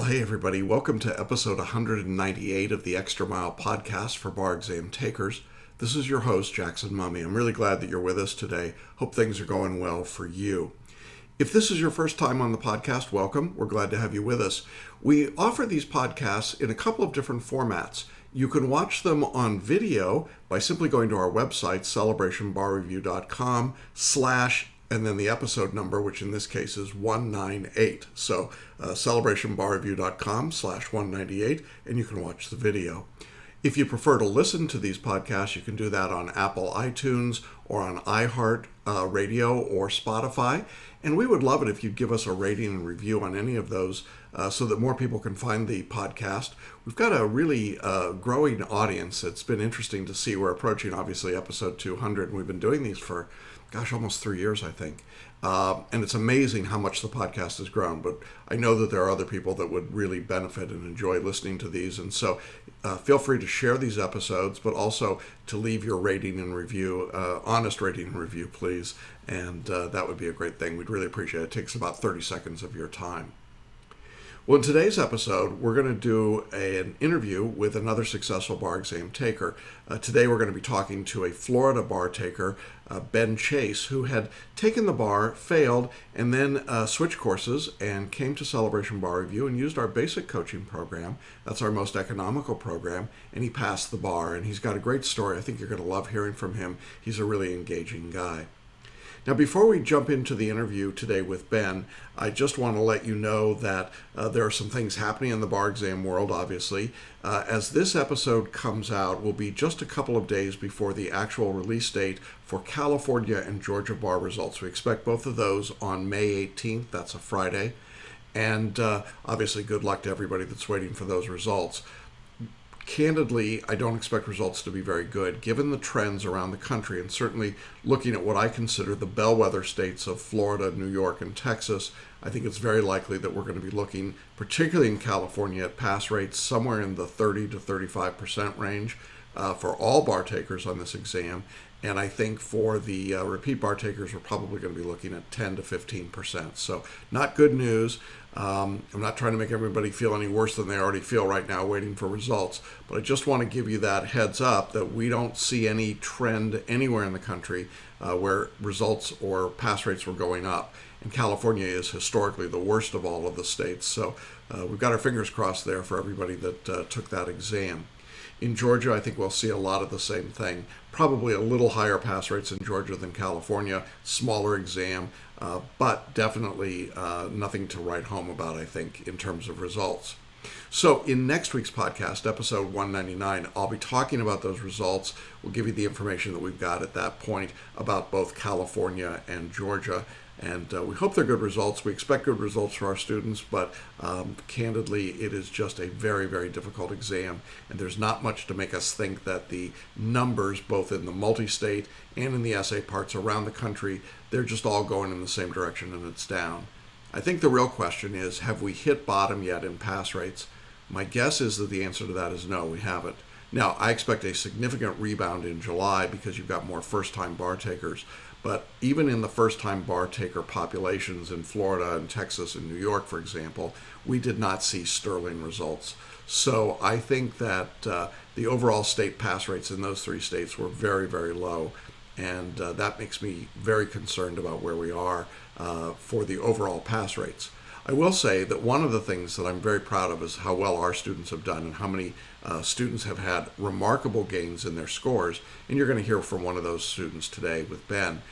Hey everybody, welcome to episode 198 of the Extra Mile podcast for bar exam takers. This is your host, Jackson Mummy. I'm really glad that you're with us today. Hope things are going well for you. If this is your first time on the podcast, welcome. We're glad to have you with us. We offer these podcasts in a couple of different formats. You can watch them on video by simply going to our website, celebrationbarreview.com/ and then the episode number, which in this case is 198. So celebrationbarreview.com/198, and you can watch the video. If you prefer to listen to these podcasts, you can do that on Apple iTunes or on iHeart Radio or Spotify. And we would love it if you'd give us a rating and review on any of those so that more people can find the podcast. We've got a really growing audience. It's been interesting to see. We're approaching, obviously, episode 200, and we've been doing these for almost 3 years, I think. And it's amazing how much the podcast has grown. But I know that there are other people that would really benefit and enjoy listening to these. And so feel free to share these episodes, but also to leave your rating and review, honest rating and review, please. And that would be a great thing. We'd really appreciate it. It takes about 30 seconds of your time. Well, in today's episode, we're going to do an interview with another successful bar exam taker. Today, we're going to be talking to a Florida bar taker, Ben Chase, who had taken the bar, failed, and then switched courses and came to Celebration Bar Review and used our basic coaching program. That's our most economical program, and he passed the bar. And he's got a great story. I think you're going to love hearing from him. He's a really engaging guy. Now, before we jump into the interview today with Ben, I just want to let you know that there are some things happening in the bar exam world, obviously. As this episode comes out, will be just a couple of days before the actual release date for California and Georgia bar results. We expect both of those on May 18th. That's a Friday. And obviously, good luck to everybody that's waiting for those results. Candidly, I don't expect results to be very good, given the trends around the country, and certainly looking at what I consider the bellwether states of Florida, New York, and Texas. I think it's very likely that we're going to be looking, particularly in California, at pass rates somewhere in the 30 to 35% range for all bar takers on this exam. And I think for the repeat bar takers, we're probably going to be looking at 10 to 15%. So not good news. I'm not trying to make everybody feel any worse than they already feel right now waiting for results, but I just want to give you that heads up that we don't see any trend anywhere in the country where results or pass rates were going up. And California is historically the worst of all of the states. So we've got our fingers crossed there for everybody that took that exam. In Georgia, I think we'll see a lot of the same thing. Probably a little higher pass rates in Georgia than California, smaller exam, but definitely nothing to write home about, I think, in terms of results. So in next week's podcast, episode 199, I'll be talking about those results. We'll give you the information that we've got at that point about both California and Georgia. And we hope they're good results. We expect good results for our students, but candidly, it is just a very, very difficult exam. And there's not much to make us think that the numbers, both in the multi-state and in the essay parts around the country, they're just all going in the same direction and it's down. I think the real question is, have we hit bottom yet in pass rates? My guess is that the answer to that is no, we haven't. Now, I expect a significant rebound in July because you've got more first-time bar takers. But even in the first-time bar taker populations in Florida and Texas and New York, for example, we did not see sterling results. So I think that the overall state pass rates in those three states were very, very low. And that makes me very concerned about where we are for the overall pass rates. I will say that one of the things that I'm very proud of is how well our students have done and how many students have had remarkable gains in their scores. And you're going to hear from one of those students today with Ben.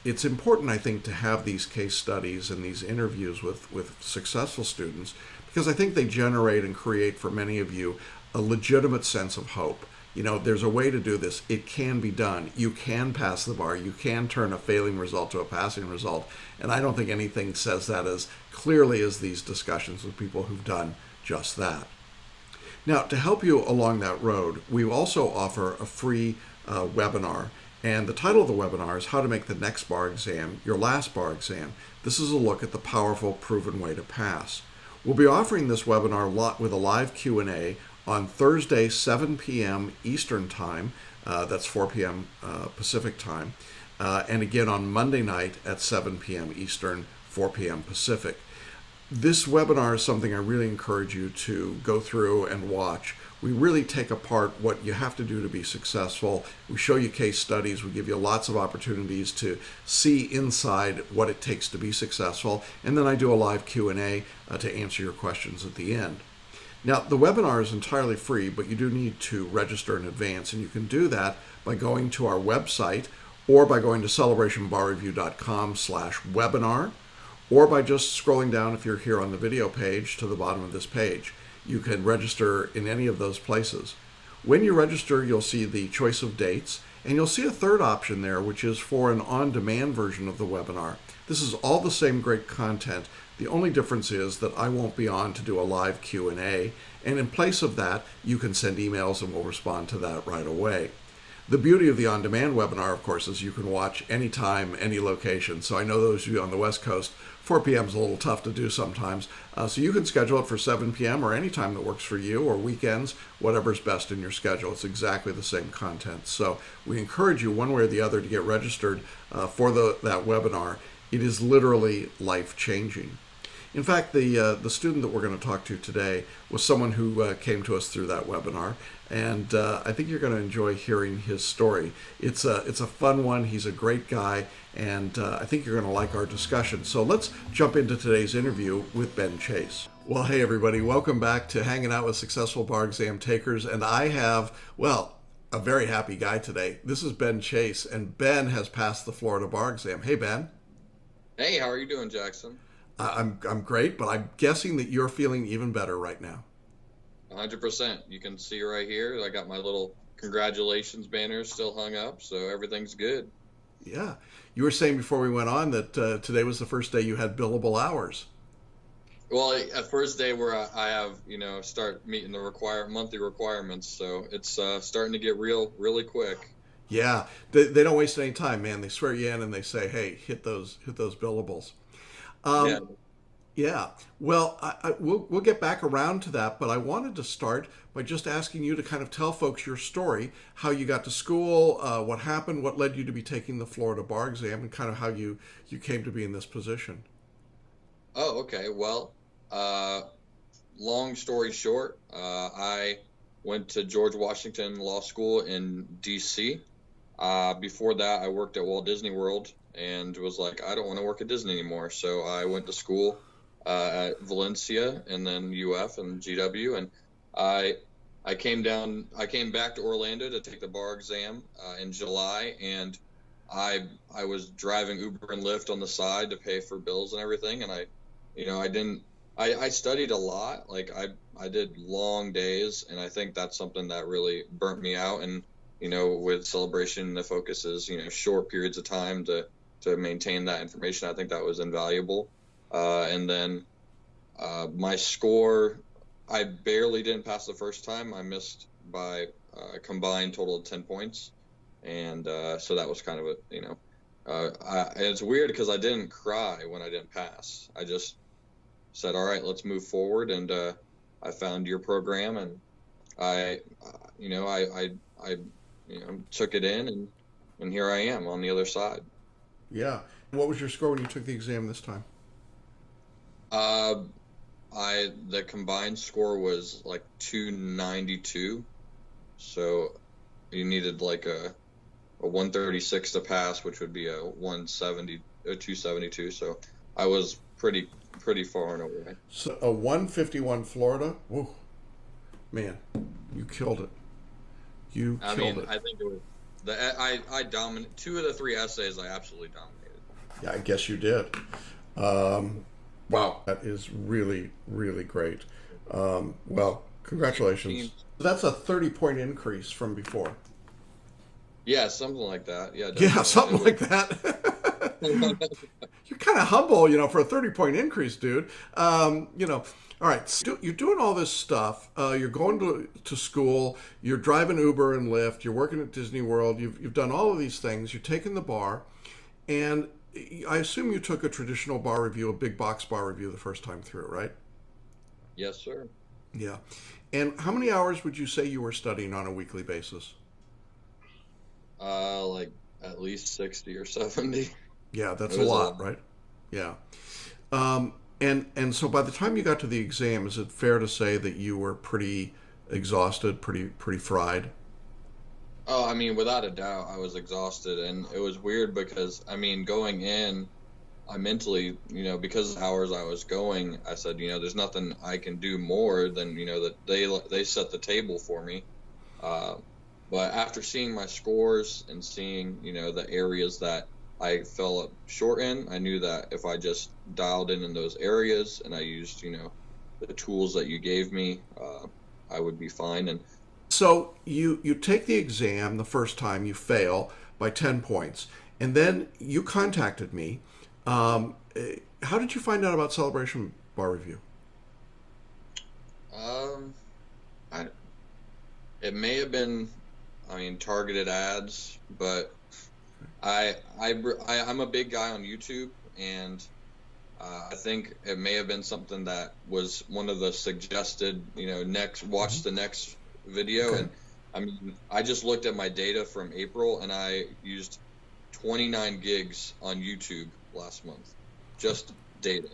It's important, I think, to have these case studies and these interviews with successful students because I think they generate and create for many of you a legitimate sense of hope. You know, there's a way to do this. It can be done. You can pass the bar. You can turn a failing result to a passing result. And I don't think anything says that as clearly as these discussions with people who've done just that. Now, to help you along that road, we also offer a free webinar. And the title of the webinar is How to Make the Next Bar Exam Your Last Bar Exam. This is a look at the powerful, proven way to pass. We'll be offering this webinar with a live Q&A on Thursday, 7 p.m. Eastern Time. That's 4 p.m. Pacific Time. And again on Monday night at 7 p.m. Eastern, 4 p.m. Pacific. This webinar is something I really encourage you to go through and watch. We really take apart what you have to do to be successful. We show you case studies. We give you lots of opportunities to see inside what it takes to be successful. And then I do a live Q&A to answer your questions at the end. Now, the webinar is entirely free, but you do need to register in advance. And you can do that by going to our website or by going to celebrationbarreview.com/webinar, or by just scrolling down, if you're here on the video page, to the bottom of this page. You can register in any of those places. When you register, you'll see the choice of dates, and you'll see a third option there, which is for an on-demand version of the webinar. This is all the same great content. The only difference is that I won't be on to do a live Q&A, and in place of that, you can send emails and we'll respond to that right away. The beauty of the on-demand webinar, of course, is you can watch anytime, any location. So I know those of you on the West Coast, 4 p.m. is a little tough to do sometimes. So you can schedule it for 7 p.m. or any time that works for you, or weekends, whatever's best in your schedule. It's exactly the same content. So we encourage you one way or the other to get registered for that webinar. It is literally life-changing. In fact, the student that we're going to talk to today was someone who came to us through that webinar, and I think you're going to enjoy hearing his story. It's a fun one. He's a great guy, and I think you're going to like our discussion. So let's jump into today's interview with Ben Chase. Well, hey everybody, welcome back to Hanging Out with Successful Bar Exam Takers, and I have, well, a very happy guy today. This is Ben Chase, and Ben has passed the Florida bar exam. Hey, Ben. Hey, how are you doing, Jackson? I'm great, but I'm guessing that you're feeling even better right now. 100%. You can see right here, I got my little congratulations banner still hung up, so everything's good. Yeah. You were saying before we went on that today was the first day you had billable hours. Well, at first day where I have, start meeting the monthly requirements, so it's starting to get really quick. Yeah. They don't waste any time, man. They swear you in and they say, hey, hit those billables. Yeah. Well, we'll get back around to that, but I wanted to start by just asking you to kind of tell folks your story, how you got to school, what happened, what led you to be taking the Florida bar exam, and kind of how you came to be in this position. Oh, okay. Well, long story short, I went to George Washington Law School in D.C. Before that, I worked at Walt Disney World and was like, I don't want to work at Disney anymore. So I went to school at Valencia and then UF and GW, and I came back to Orlando to take the bar exam in July, and I was driving Uber and Lyft on the side to pay for bills and everything, and I studied a lot. Like I did long days, and I think that's something that really burnt me out. And with Celebration, the focus is short periods of time to maintain that information. I think that was invaluable. And then my score, I barely didn't pass the first time. I missed by a combined total of 10 points. And so that was kind of it's weird because I didn't cry when I didn't pass. I just said, all right, let's move forward. And I found your program, and I took it in, and here I am on the other side. Yeah. What was your score when you took the exam this time? The combined score was like 292. So you needed like a 136 to pass, which would be a 272. So I was pretty far and away. So a 151 Florida. Whoa, man, you killed it. I think it was I dominated 2 of the 3 essays. I absolutely dominated. Yeah, I guess you did. Wow, that is really, really great. Well, congratulations. That's a 30-point increase from before. Yeah, something like that. Yeah, definitely. Yeah, something like that. You're kind of humble, for a 30-point increase, dude. All right, so you're doing all this stuff. You're going to school. You're driving Uber and Lyft. You're working at Disney World. You've done all of these things. You're taking the bar, and I assume you took a traditional bar review, a big box bar review the first time through, right? Yes, sir. Yeah. And how many hours would you say you were studying on a weekly basis? Like at least 60 or 70. Yeah, that's a lot, right? Yeah. And so by the time you got to the exam, is it fair to say that you were pretty exhausted, pretty fried? Oh, I mean, without a doubt, I was exhausted, and it was weird because, I mean, going in, I mentally, because of the hours I was going, I said, there's nothing I can do more than, that they set the table for me. Uh, but after seeing my scores and seeing, the areas that I fell short in, I knew that if I just dialed in those areas and I used, the tools that you gave me, I would be fine. And So you take the exam the first time, you fail by 10 points, and then you contacted me. How did you find out about Celebration Bar Review? um, I, it may have been, I mean, targeted ads, but I'm a big guy on YouTube, and I think it may have been something that was one of the suggested, next watch the next video. Okay. And I mean, I just looked at my data from April, and I used 29 gigs on YouTube last month, just data.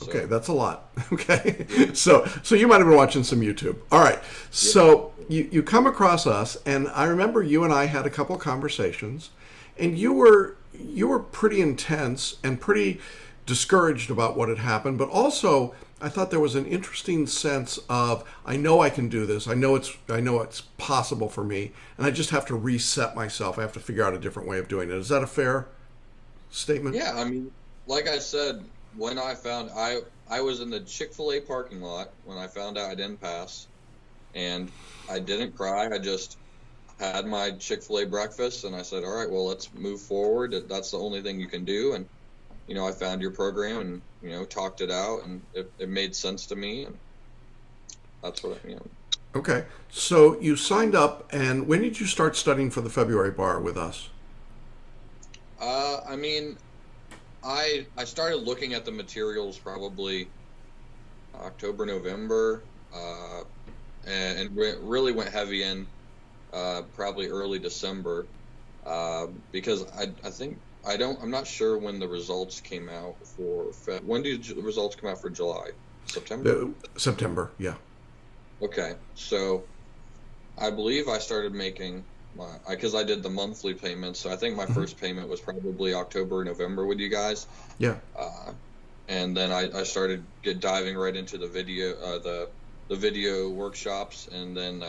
Okay, So that's a lot. Okay, so you might have been watching some YouTube. All right, so you come across us, and I remember you and I had a couple of conversations, and you were pretty intense and pretty discouraged about what had happened, but also I thought there was an interesting sense of, I know I can do this. I know it's possible for me, and I just have to reset myself. I have to figure out a different way of doing it. Is that a fair statement? yeah, I mean, like I said, when I was in the Chick-fil-A parking lot when I found out I didn't pass, and I didn't cry. I just had my Chick-fil-A breakfast, and I said, all right, well, let's move forward. That's the only thing you can do. And I found your program and, talked it out, and it made sense to me. And that's what Okay, so you signed up, and when did you start studying for the February bar with us? I mean, I started looking at the materials probably October, November, and really went heavy in probably early December, because I think I'm not sure when the results came out for when did the results come out for July? September? September, yeah. Okay, so I believe I started making because I did the monthly payments, so I think my first payment was probably October, November with you guys. Yeah. And then I started diving right into the video, the video workshops, and then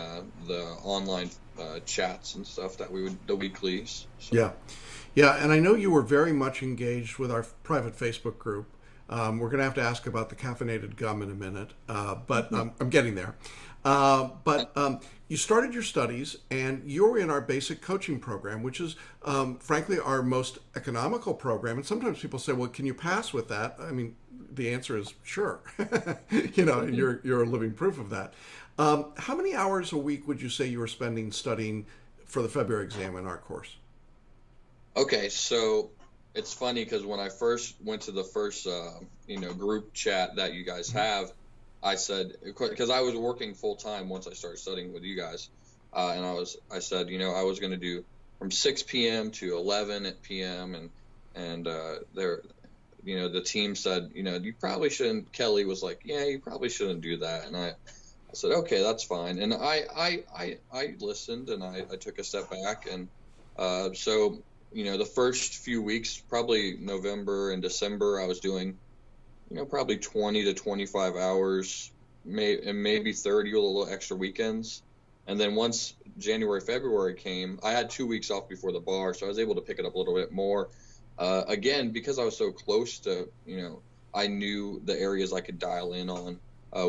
the online chats and stuff that the weeklies. So. Yeah. Yeah, and I know you were very much engaged with our private Facebook group. We're going to have to ask about the caffeinated gum in a minute, but I'm getting there. But you started your studies, and you're in our basic coaching program, which is, frankly, our most economical program. And sometimes people say, well, can you pass with that? I mean, the answer is sure. You're a living proof of that. How many hours a week would you say you were spending studying for the February exam in our course? Okay, so it's funny because when I first went to the first, group chat that you guys have, I said, because I was working full time once I started studying with you guys, and I said, I was going to do from 6 p.m. to 11 p.m. and the team said, you probably shouldn't. Kelly was like, yeah, you probably shouldn't do that, and I said, okay, that's fine, and I listened, and I took a step back, and so. The first few weeks, probably November and December, I was doing, probably 20 to 25 hours, maybe 30 with a little extra weekends. And then once January, February came, I had 2 weeks off before the bar, so I was able to pick it up a little bit more. Again, because I was so close to, I knew the areas I could dial in on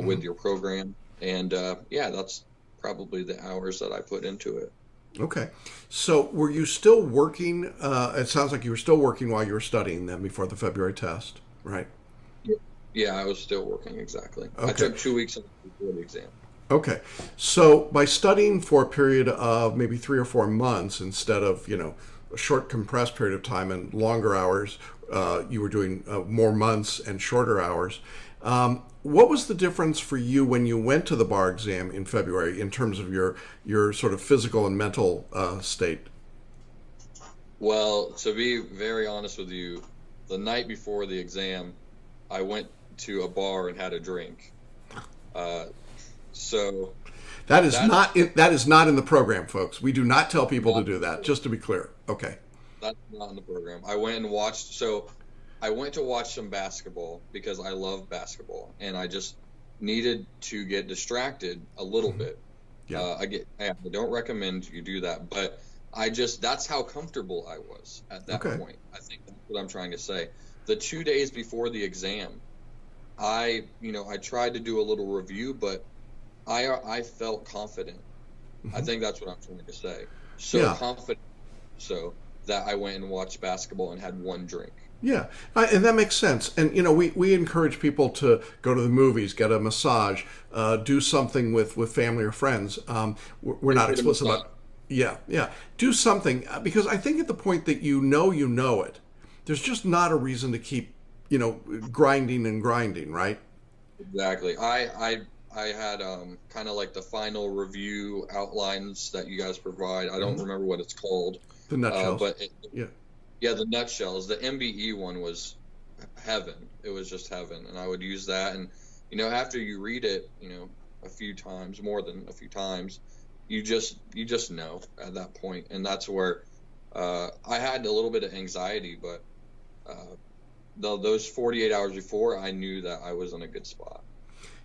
with your program. And that's probably the hours that I put into it. Okay. So were you still working? It sounds like you were still working while you were studying then before the February test, right? Yeah, I was still working, exactly. Okay. I took 2 weeks before the exam. Okay. So by studying for a period of maybe 3 or 4 months instead of, a short compressed period of time and longer hours, you were doing more months and shorter hours. What was the difference for you when you went to the bar exam in February in terms of your sort of physical and mental state? Well, to be very honest with you, the night before the exam, I went to a bar and had a drink. So that is not in the program, folks. We do not tell people to do that. Just to be clear. Okay. That's not in the program. I went to watch some basketball because I love basketball, and I just needed to get distracted a little bit. Yeah. I don't recommend you do that, but that's how comfortable I was at that point. I think that's what I'm trying to say. The 2 days before the exam, I tried to do a little review, but I felt confident. I think that's what I'm trying to say. So confident, so that I went and watched basketball and had one drink. Yeah, and that makes sense. And, we encourage people to go to the movies, get a massage, do something with family or friends. We're not explicit about. Yeah. Do something, because I think at the point that you know it, there's just not a reason to keep, grinding, right? Exactly. I had kind of like the final review outlines that you guys provide. I don't remember what it's called. The nutshells. Yeah, the nutshells. The MBE one was heaven. It was just heaven, and I would use that. And after you read it, a few times, more than a few times, you just know at that point. And that's where I had a little bit of anxiety, but those 48 hours before, I knew that I was in a good spot.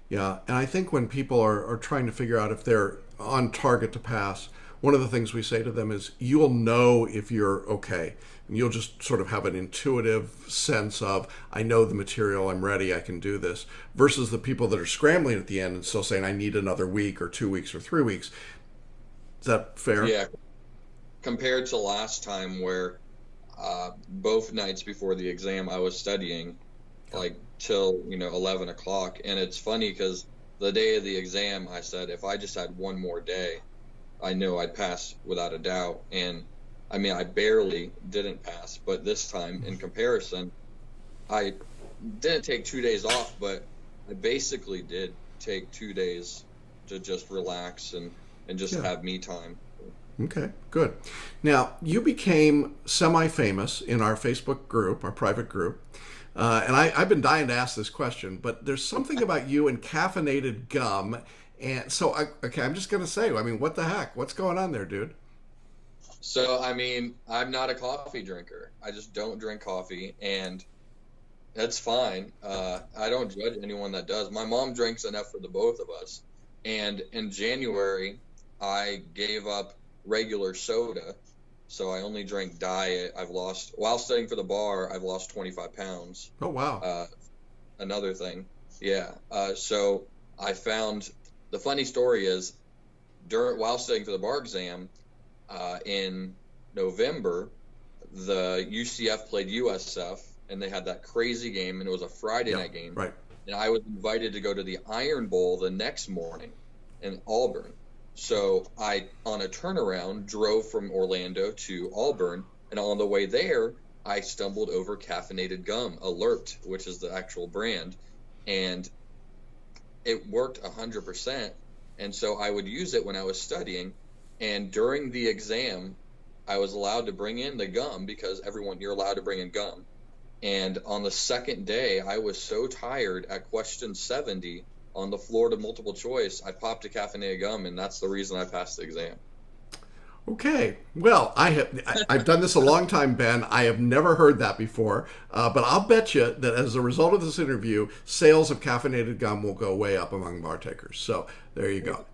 Yeah, and I think when people are trying to figure out if they're on target to pass, one of the things we say to them is, you'll know if you're okay. And you'll just sort of have an intuitive sense of, I know the material, I'm ready, I can do this, versus the people that are scrambling at the end and still saying, I need another week or 2 weeks or 3 weeks. Is that fair? Yeah. Compared to last time where both nights before the exam, I was studying like till 11 o'clock. And it's funny because the day of the exam, I said, if I just had one more day, I know I'd pass without a doubt. And I barely didn't pass, but this time in comparison, I didn't take 2 days off, but I basically did take 2 days to just relax and just have me time. Okay, good. Now, you became semi-famous in our Facebook group, our private group. And I've been dying to ask this question, but there's something about you and caffeinated gum. And so, I'm just going to say, what the heck? What's going on there, dude? So, I'm not a coffee drinker. I just don't drink coffee, and that's fine. I don't judge anyone that does. My mom drinks enough for the both of us. And in January, I gave up regular soda, so I only drink diet. While studying for the bar, I've lost 25 pounds. Oh, wow. Another thing. Yeah. So I found, the funny story is, while studying for the bar exam, in November, the UCF played USF, and they had that crazy game, and it was a Friday night game. Right. And I was invited to go to the Iron Bowl the next morning in Auburn. So I, on a turnaround, drove from Orlando to Auburn, and on the way there, I stumbled over caffeinated gum, Alert, which is the actual brand, and it worked 100%. And so I would use it when I was studying, and during the exam, I was allowed to bring in the gum because you're allowed to bring in gum. And on the second day, I was so tired at question 70 on the Florida multiple choice, I popped a caffeinated gum, and that's the reason I passed the exam. Okay. Well, I've done this a long time, Ben. I have never heard that before, but I'll bet you that as a result of this interview, sales of caffeinated gum will go way up among bar takers. So there you go.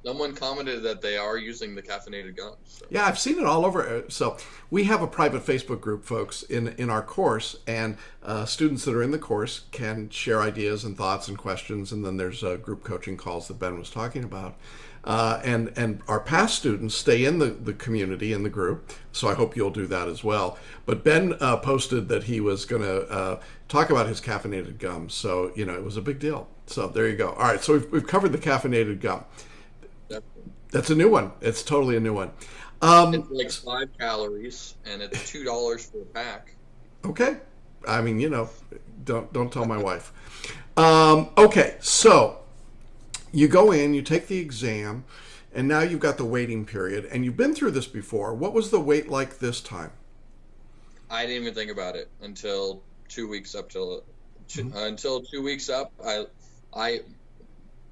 Someone commented that they are using the caffeinated gum. So. Yeah, I've seen it all over. So we have a private Facebook group, folks, in our course, and students that are in the course can share ideas and thoughts and questions, and then there's group coaching calls that Ben was talking about. And our past students stay in the community, in the group, so I hope you'll do that as well. But Ben posted that he was going to talk about his caffeinated gum, so, it was a big deal. So there you go. All right, so we've covered the caffeinated gum. That's a new one. It's totally a new one. It's like 5 calories, and it's $2 for a pack. Okay. Don't tell my wife. Okay, so you go in, you take the exam, and now you've got the waiting period, and you've been through this before. What was the wait like this time? I didn't even think about it until 2 weeks up till until 2 weeks up, I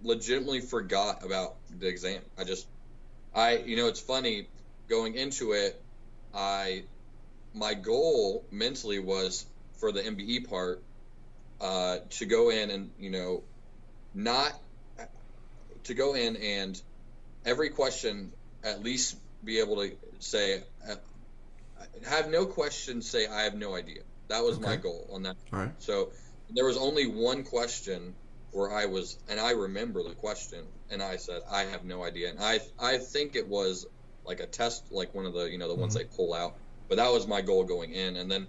legitimately forgot about the exam. It's funny going into it. My goal mentally was for the MBE part, to go in and, not to go in and every question at least be able to say, have no question say I have no idea. That was my goal on that. All right. So there was only one question where and I remember the question, and I said I have no idea, and I think it was like a test, like one of the the ones they pull out, but that was my goal going in. And then,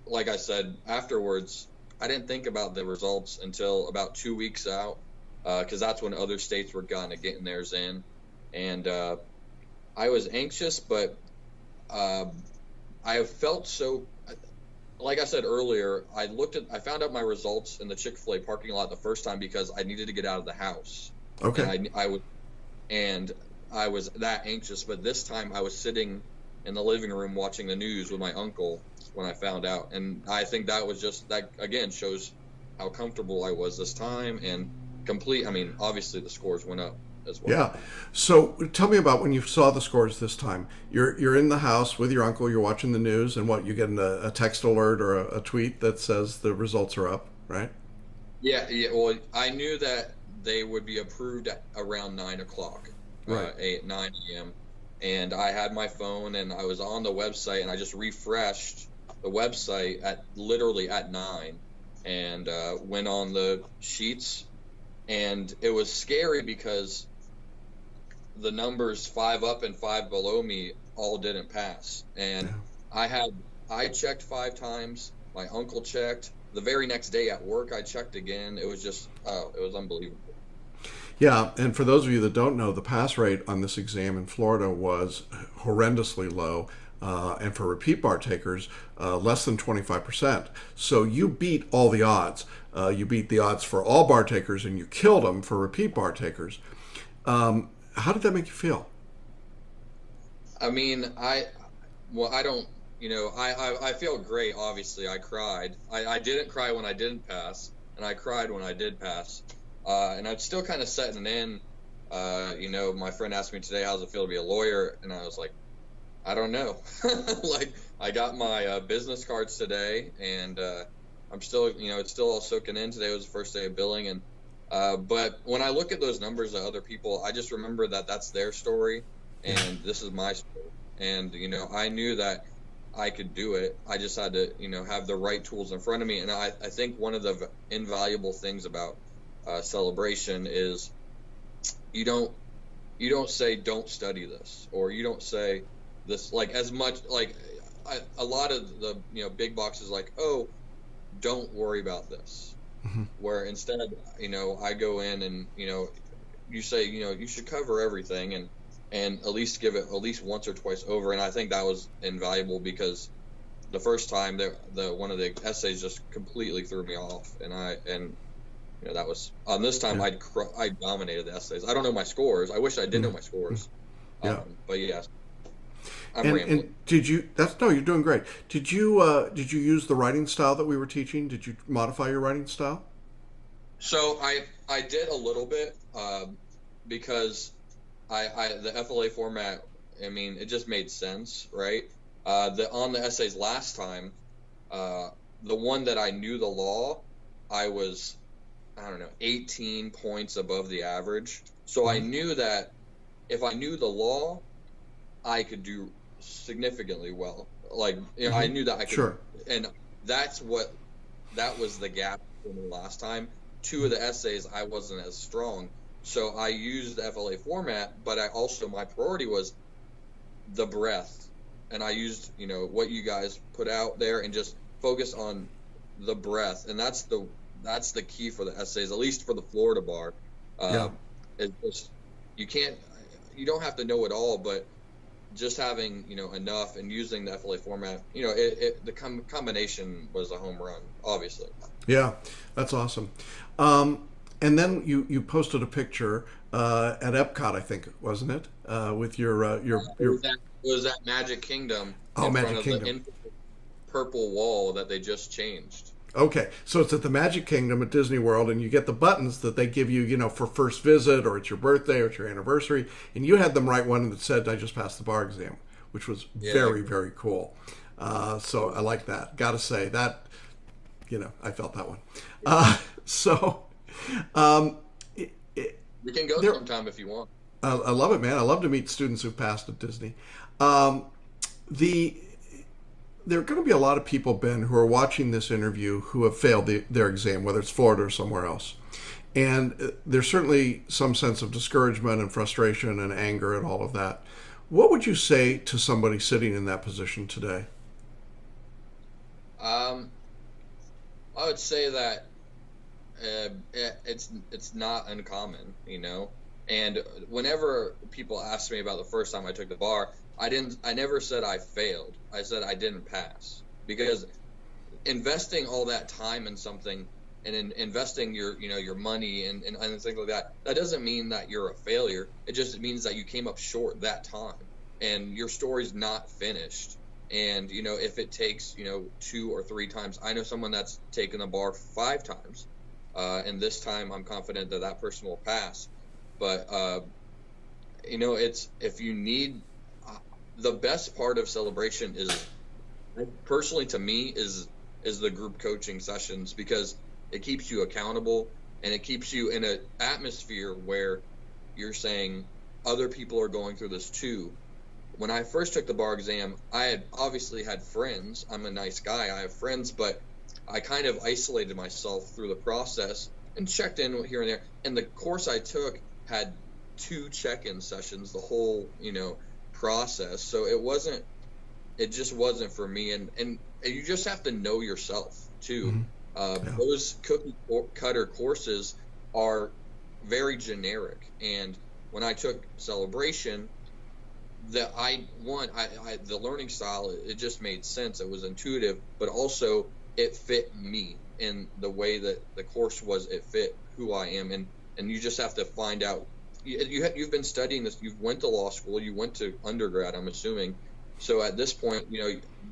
like I said, afterwards I didn't think about the results until about 2 weeks out, because that's when other states were kind of getting theirs in, and I was anxious, but I felt so. Like I said earlier, I found out my results in the Chick-fil-A parking lot the first time because I needed to get out of the house. Okay. And I was that anxious, but this time I was sitting in the living room watching the news with my uncle when I found out, and I think that again shows how comfortable I was this time and complete. I mean, obviously the scores went up as well. Yeah. So tell me about when you saw the scores this time. You're in the house with your uncle. You're watching the news, and you get a text alert or a tweet that says the results are up, right? Yeah. Well, I knew that they would be approved at around 9 o'clock, right. 9 a.m. And I had my phone, and I was on the website, and I just refreshed the website literally at 9, and went on the sheets, and it was scary because the numbers 5 up and 5 below me all didn't pass. And I checked 5 times. My uncle checked. The very next day at work, I checked again. It was just, it was unbelievable. Yeah, and for those of you that don't know, the pass rate on this exam in Florida was horrendously low, and for repeat bar takers, less than 25%. So you beat all the odds. You beat the odds for all bar takers, and you killed them for repeat bar takers. How did that make you feel? I mean, I don't, I feel great. Obviously, I cried. I didn't cry when I didn't pass, and I cried when I did pass. And I'm still kind of setting in. My friend asked me today, how's it feel to be a lawyer? And I was like, I don't know. Like, I got my business cards today, and I'm still, it's still all soaking in. Today was the first day of billing, and but when I look at those numbers of other people, I just remember that that's their story, and this is my story. And I knew that I could do it. I just had to, have the right tools in front of me. And I think one of the invaluable things about Celebration is you don't say don't study this, or you don't say this like as much like a lot of the big boxes like, oh, don't worry about this. Mm-hmm. Where instead, I go in and you say you should cover everything and at least give it at least once or twice over. And I think that was invaluable because the first time the one of the essays just completely threw me off, and that was on this time. Yeah. I dominated the essays. I don't know my scores. I wish I did know my scores. Yeah. But yes, I'm rambling. And did you? You're doing great. Did you use the writing style that we were teaching? Did you modify your writing style? So I did a little bit because the FLA format. I mean, it just made sense, right? On the essays last time, the one that I knew the law, I was 18 points above the average. So I knew that if I knew the law, I could do significantly well. Like, I knew that I could. Sure. And that was the gap for me last time. 2 of the essays, I wasn't as strong. So I used the FLA format, but my priority was the breadth. And I used, what you guys put out there and just focus on the breadth. And that's the key for the essays, at least for the Florida bar. It's just, you don't have to know it all, but just having, enough and using the FLA format, the combination was a home run, obviously. Yeah, that's awesome. And then you posted a picture at Epcot, I think, wasn't it? With your It was at Magic Kingdom. Oh, Magic Kingdom. The purple wall that they just changed. Okay, so it's at the Magic Kingdom at Disney World, and you get the buttons that they give you, for first visit, or it's your birthday, or it's your anniversary, and you had them write one that said, "I just passed the bar exam," which was very, very cool. So I like that. Got to say that, I felt that one. So we can go sometime if you want. I love it, man. I love to meet students who've passed at Disney. There are going to be a lot of people, Ben, who are watching this interview who have failed their exam, whether it's Florida or somewhere else. And there's certainly some sense of discouragement and frustration and anger and all of that. What would you say to somebody sitting in that position today? I would say that it's not uncommon, And whenever people ask me about the first time I took the bar, I never said I failed. I said I didn't pass, because investing all that time in something and investing your money and things like that doesn't mean that you're a failure. It just means that you came up short that time and your story's not finished. And, if it takes, 2 or 3 times, I know someone that's taken the bar 5 times. And this time I'm confident that person will pass. But, if you need, the best part of celebration is, personally to me, is the group coaching sessions, because it keeps you accountable and it keeps you in an atmosphere where you're saying other people are going through this too. When I first took the bar exam, I had obviously had friends. I'm a nice guy. I have friends, but I kind of isolated myself through the process and checked in here and there. And the course I took had 2 check-in sessions the whole, process. So it just wasn't for me. And you just have to know yourself too. Mm-hmm. Those cookie cutter courses are very generic. And when I took Celebration, the learning style, it just made sense. It was intuitive, but also it fit me in the way that the course was. It fit who I am. And you just have to find out. You've been studying this. You went to law school. You went to undergrad, I'm assuming. So at this point,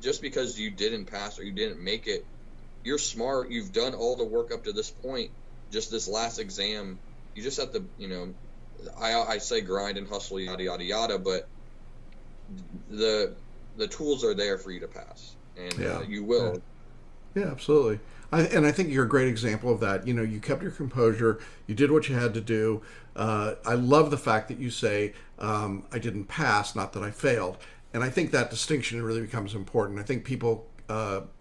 just because you didn't pass or you didn't make it, you're smart. You've done all the work up to this point. Just this last exam, you just have to, I say grind and hustle, yada, yada, yada, but the tools are there for you to pass, and you will. Yeah, absolutely. I think you're a great example of that. You kept your composure. You did what you had to do. I love the fact that you say, I didn't pass, not that I failed. And I think that distinction really becomes important. I think people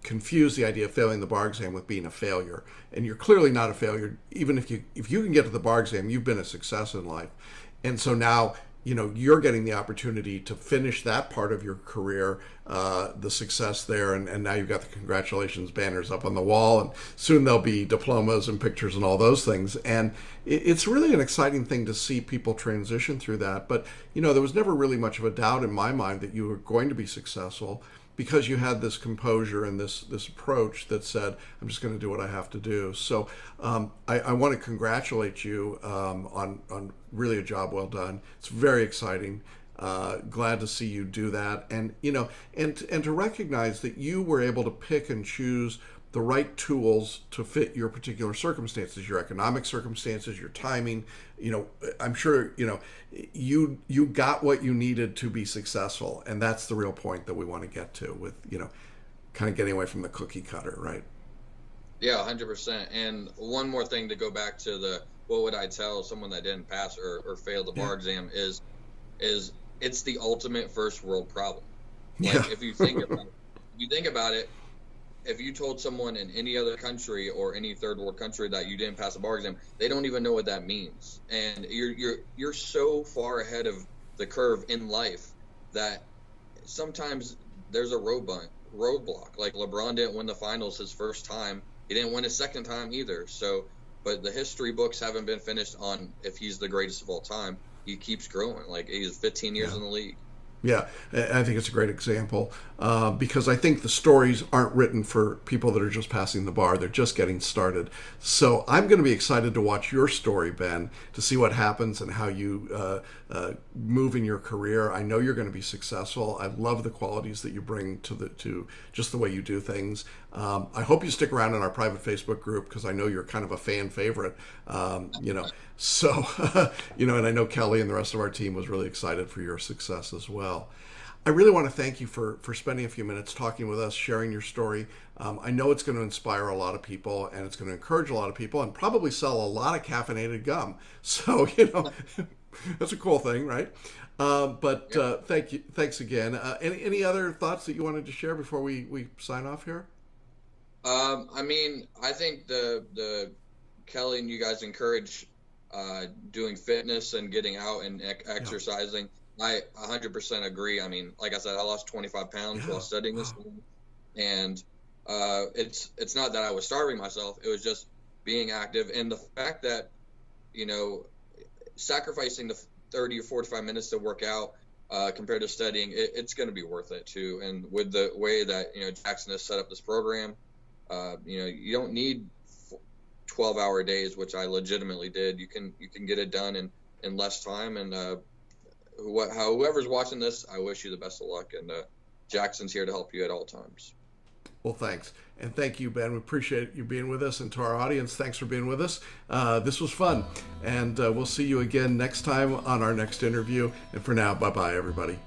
confuse the idea of failing the bar exam with being a failure. And you're clearly not a failure. Even if you can get to the bar exam, you've been a success in life. And so now, you're getting the opportunity to finish that part of your career, the success there, and now you've got the congratulations banners up on the wall, and soon there'll be diplomas and pictures and all those things. And it's really an exciting thing to see people transition through that. But, there was never really much of a doubt in my mind that you were going to be successful, because you had this composure and this approach that said, I'm just going to do what I have to do. So I want to congratulate you on really a job well done. It's very exciting. Glad to see you do that. And, and to recognize that you were able to pick and choose the right tools to fit your particular circumstances, your economic circumstances, your timing. I'm sure, you got what you needed to be successful. And that's the real point that we want to get to with, kind of getting away from the cookie cutter, right? Yeah, 100%. And one more thing to go back to what would I tell someone that didn't pass or fail the bar exam is it's the ultimate first world problem. Like, if you think about it, if you told someone in any other country or any third world country that you didn't pass a bar exam, they don't even know what that means. And you're so far ahead of the curve in life that sometimes there's a roadblock. Like LeBron didn't win the finals his first time. He didn't win his second time either. So, but the history books haven't been finished on if he's the greatest of all time. He keeps growing. Like, he's 15 years in the league. Yeah, I think it's a great example because I think the stories aren't written for people that are just passing the bar. They're just getting started. So I'm going to be excited to watch your story, Ben, to see what happens and how you move in your career. I know you're going to be successful. I love the qualities that you bring to just the way you do things. I hope you stick around in our private Facebook group because I know you're kind of a fan favorite. So, and I know Kelly and the rest of our team was really excited for your success as well. I really want to thank you for spending a few minutes talking with us, sharing your story. I know it's going to inspire a lot of people and it's going to encourage a lot of people and probably sell a lot of caffeinated gum. So, that's a cool thing, right? Thank you. Thanks again. Any other thoughts that you wanted to share before we sign off here? I think the Kelly and you guys encourage doing fitness and getting out and exercising. I 100% agree. I mean, like I said, I lost 25 pounds while studying this thing. And it's not that I was starving myself. It was just being active. And the fact that, sacrificing the 30 or 45 minutes to work out compared to studying, it's going to be worth it too. And with the way that, Jackson has set up this program, you don't need 12-hour days, which I legitimately did. You can get it done in less time. And whoever's watching this, I wish you the best of luck. And Jackson's here to help you at all times. Well, thanks. And thank you, Ben. We appreciate you being with us. And to our audience, thanks for being with us. This was fun. And we'll see you again next time on our next interview. And for now, bye-bye, everybody.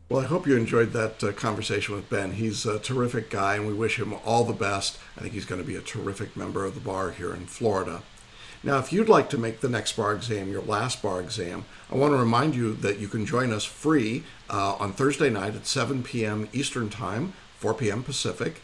Well, I hope you enjoyed that conversation with Ben. He's a terrific guy, and we wish him all the best. I think he's going to be a terrific member of the bar here in Florida. Now, if you'd like to make the next bar exam your last bar exam, I want to remind you that you can join us free on Thursday night at 7 p.m. Eastern Time, 4 p.m. Pacific,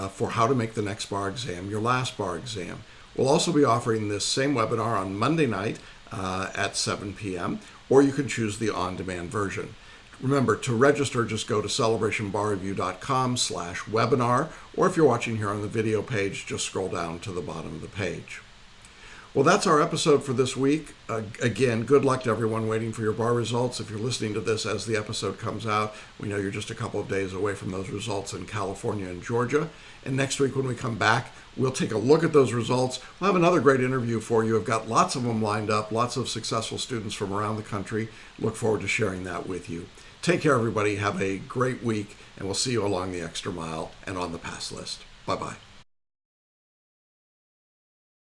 for how to make the next bar exam your last bar exam. We'll also be offering this same webinar on Monday night at 7 p.m., or you can choose the on-demand version. Remember, to register, just go to celebrationbarreview.com/webinar, or if you're watching here on the video page, just scroll down to the bottom of the page. Well, that's our episode for this week. Again, good luck to everyone waiting for your bar results. If you're listening to this as the episode comes out, we know you're just a couple of days away from those results in California and Georgia. And next week when we come back, we'll take a look at those results. We'll have another great interview for you. I've got lots of them lined up, lots of successful students from around the country. Look forward to sharing that with you. Take care, everybody. Have a great week, and we'll see you along the extra mile and on the pass list. Bye-bye.